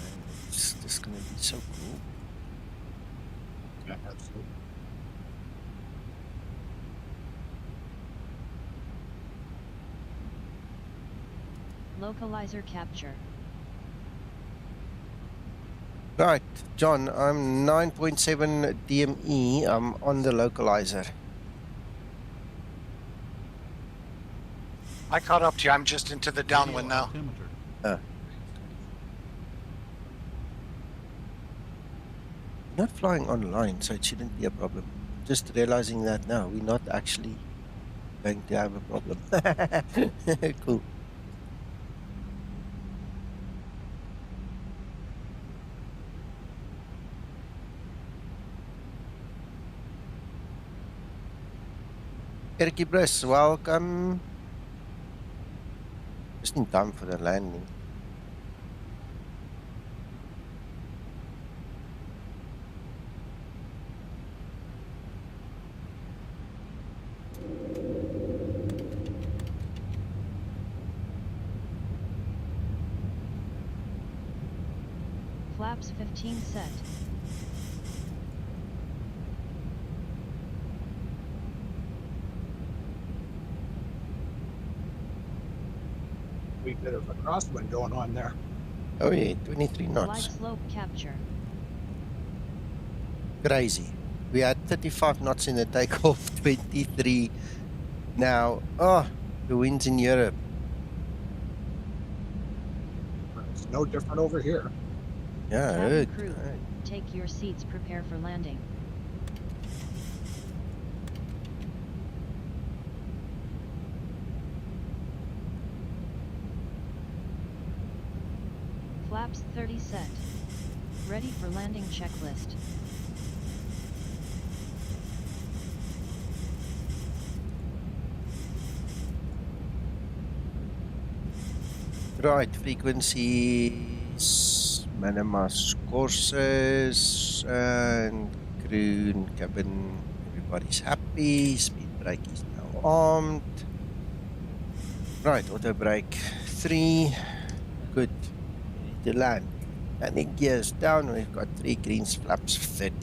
It's just going to be so cool. Yeah, absolutely. Localizer capture. Right, John, I'm 9.7 DME. I'm on the localizer. I caught up to you. I'm just into the downwind now. Not flying online, so it shouldn't be a problem. Just realizing that now, we're not actually going to have a problem. Cool. Erky Bress, welcome. Just in time for the landing. Flaps 15 set. We bit of a crosswind going on there. Oh yeah, 23 Light knots. slope capture. Crazy. We had 35 knots in the takeoff, 23 now. Oh, the winds in Europe. It's no different over here. Yeah, I Cabin heard. crew, take your seats, prepare for landing. Flaps 30 set. Ready for landing checklist. Right, frequencies, minimus courses, and crew and cabin. Everybody's happy. Speed brake is now armed. Right, auto brake 3. Good. Ready to land. Landing gears down. We've got 3 greens, flaps 30.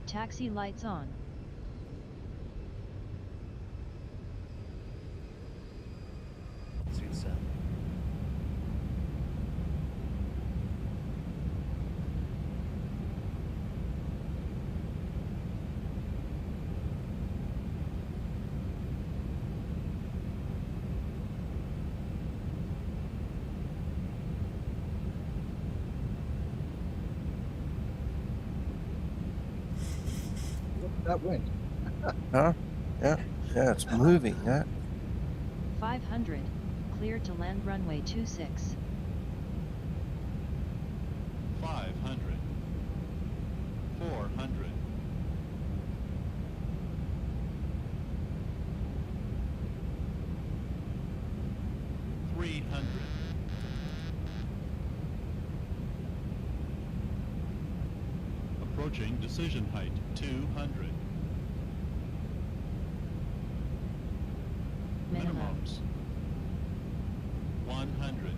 Taxi lights on. Look at that wind. Huh? Yeah, it's moving, huh? 500. Clear to land runway 26. 500. 400. 300. Approaching decision height 200. Minimums 100.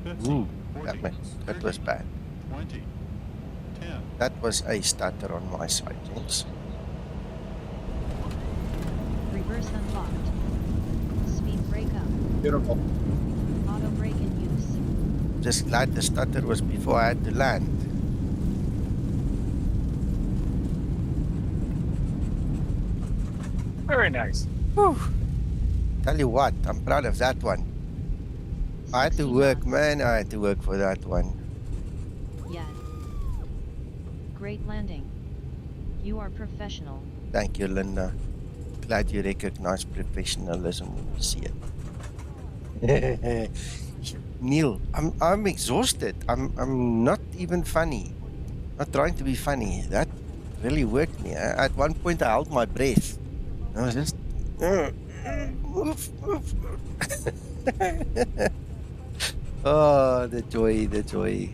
15, Ooh, 14, that was 13, bad. 20, 10. That was a stutter on my side, gents. Reverse unlocked. Speed brake up. Beautiful. Auto brake in use. Just glad the stutter was before I had to land. Very nice. Whew. Tell you what, I'm proud of that one. I had to 60 work, knots. man. I had to work for that one. Yeah. Great landing. You are professional. Thank you, Linda. Glad you recognize professionalism when you see it. Neil, I'm exhausted. I'm not even funny. Not trying to be funny. That really worked me. At one point, I held my breath. I was just. Oh, the joy, the joy.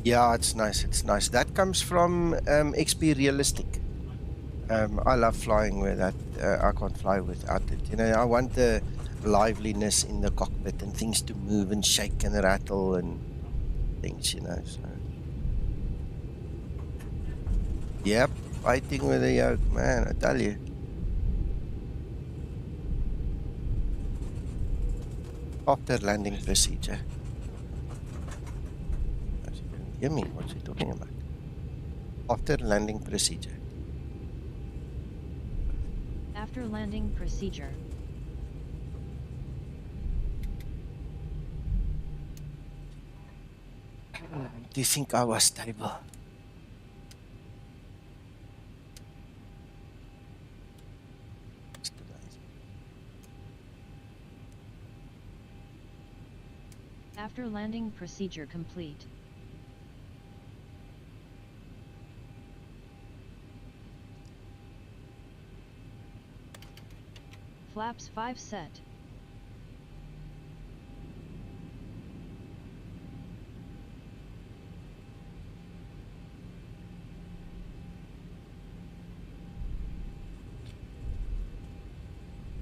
Yeah, it's nice. It's nice. That comes from XP Realistic. I love flying with that. I can't fly without it. You know, I want the liveliness in the cockpit and things to move and shake and rattle and things, you know. So, yep, fighting with a yoke, man, I tell you. After landing procedure. You didn't hear me. What's he talking about? After landing procedure. After landing procedure. Do you think I was stable? After landing procedure complete. Flaps 5 set.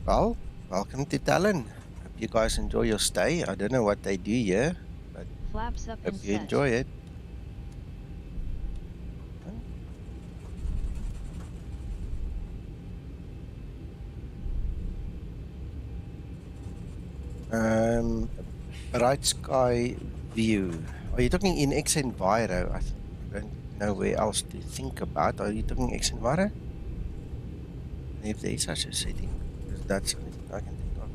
Well, welcome to Tallinn. Hope you guys enjoy your stay. I don't know what they do here, but Flaps up hope and you set. enjoy it. Bright sky view. Are you talking in xEnviro? I don't know where else to think about. Are you talking xEnviro? If there is such a setting, because that's something I can think of.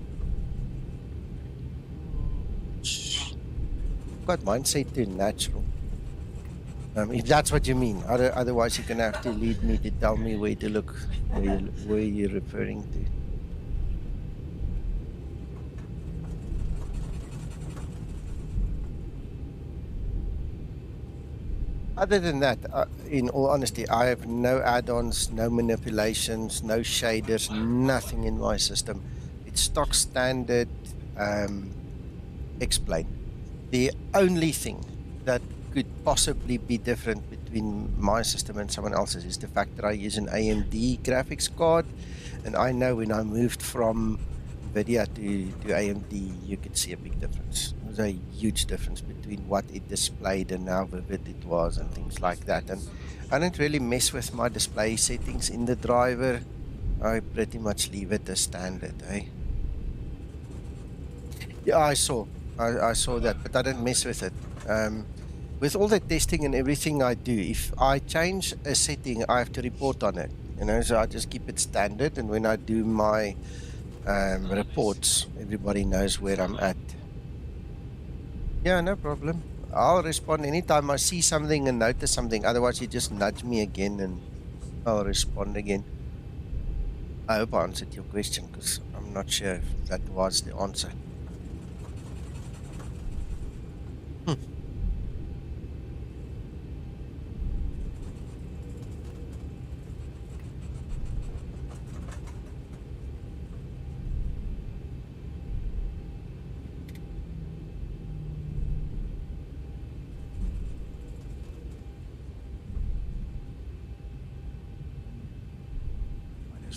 Got mine set to natural. If that's what you mean. Otherwise, you're gonna have to lead me to tell me where to look, where you're referring to. Other than that, in all honesty, I have no add-ons, no manipulations, no shaders, nothing in my system. It's stock standard X-plane. The only thing that could possibly be different between my system and someone else's is the fact that I use an AMD graphics card, and I know when I moved from NVIDIA to AMD, you could see a big difference. There's a huge difference between what it displayed and how vivid it was and things like that. And I don't really mess with my display settings in the driver. I pretty much leave it as standard, eh? Yeah, I saw that, but I don't mess with it. With all the testing and everything I do, if I change a setting, I have to report on it. You know, so I just keep it standard, and when I do my reports, everybody knows where I'm at. Yeah, no problem. I'll respond anytime I see something and notice something. Otherwise, you just nudge me again and I'll respond again. I hope I answered your question, because I'm not sure if that was the answer.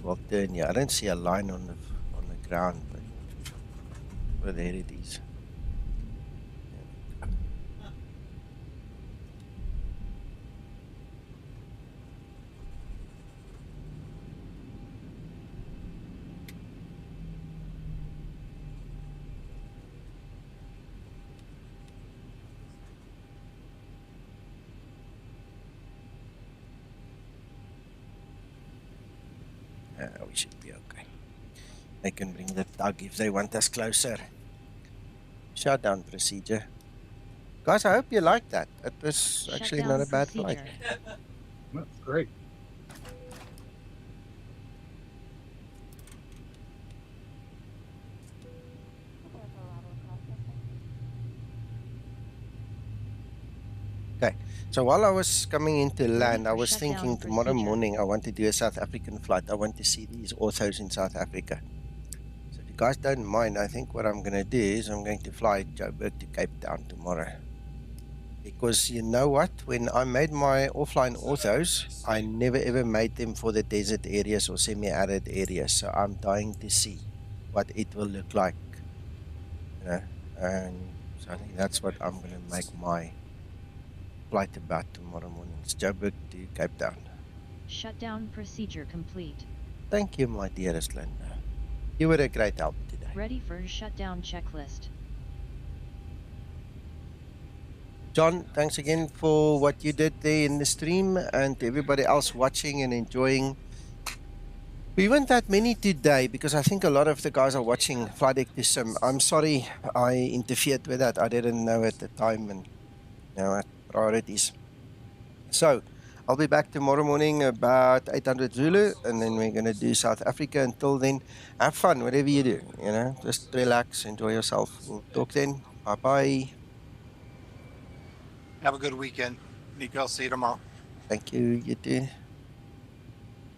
Well, turn, yeah, I don't see a line on the ground, but well, there it is. We should be okay. They can bring the tug if they want us closer. Shutdown procedure. Guys, I hope you like that. It was actually not a bad flight. That's great. Okay, so while I was coming into land, I was thinking tomorrow morning I want to do a South African flight. I want to see these orthos in South Africa. So if you guys don't mind, I think what I'm going to do is I'm going to fly Joburg to Cape Town tomorrow. Because you know what? When I made my offline orthos, I never ever made them for the desert areas or semi-arid areas. So I'm dying to see what it will look like. You know, and so I think that's what I'm going to make my flight about tomorrow morning. It's Joburg to Cape Town. Shutdown procedure complete. Thank you, my dearest Linda. You were a great help today. Ready for shutdown checklist. John, thanks again for what you did there in the stream, and to everybody else watching and enjoying. We weren't that many today because I think a lot of the guys are watching Flight Deck to Sim. I'm sorry I interfered with that. I didn't know at the time, and you know, priorities. So I'll be back tomorrow morning about 800 Zulu, and then we're going to do South Africa. Until then, have fun, whatever you do, you know, just relax, enjoy yourself. We'll talk then. Bye-bye. Have a good weekend. Nico, I'll see you tomorrow. Thank you, you too.